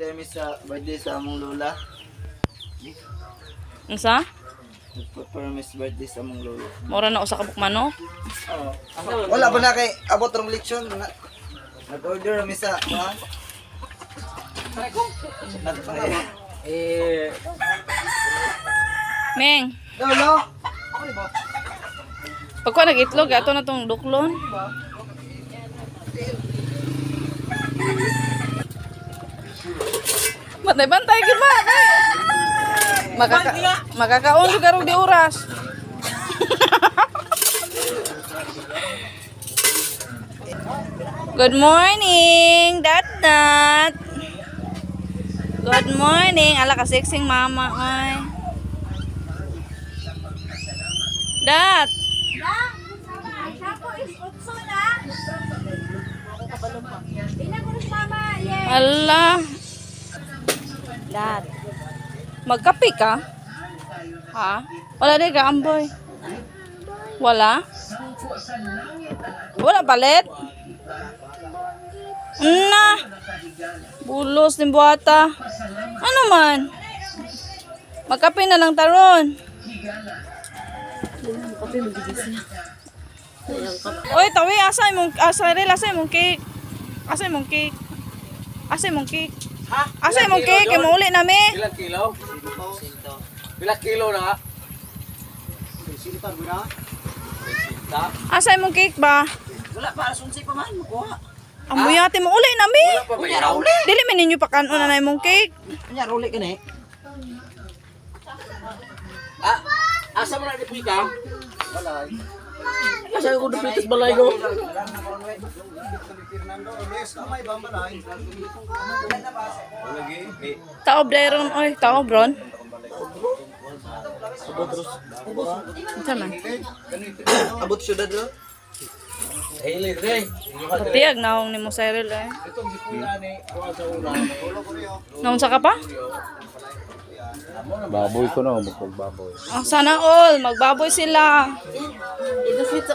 Demi sa birthday sa among lola. Unsa? Promise birthday sa among lola. Mura na usa ka bukmanok. Oo. Wala ba na kay abot rong lechon? Nag-order kami sa ha? Meng, Lolo. pagka nag-itlog ato na tong duklon. Bantay-bantay gid ba? Makakaon jud karong di oras. Good morning, Dat. Good morning. Ala ka sexing mama ay. Dat. Ala. Dat. Magkape ka? Ha? Wala di ka amboy. Wala? Wala palit? Na. Bulos ng buhata. Ano man? Magkape na lang taron. Oy, tawi asa imong cake. Asa imong cake. Ha? Asa imong cake kay mauli nami. Ilang kilo? Ilang kilo na? Sinta mo na? Asa imong cake ba? Wala pa, sunsi pa man, makuha. Ang buyate mo uli nami. Wala pa ba? Kunya, uli. Dili man ninyo pakanon na imong cake. Kunya, uli ka na eh. Ah, asa mo na di ka? Balay. Asa ko dupitas balay ko? Taob dayron oy, taob ron. Unsa man? Abot syudad ro? Hili rin. Patiyag naong nimo Cyril eh. Itong gipula ni kuha sa ulan. Naunsa ka pa? Baboy ko na, magpagbaboy. Sana all magbaboy sila. Ito sweet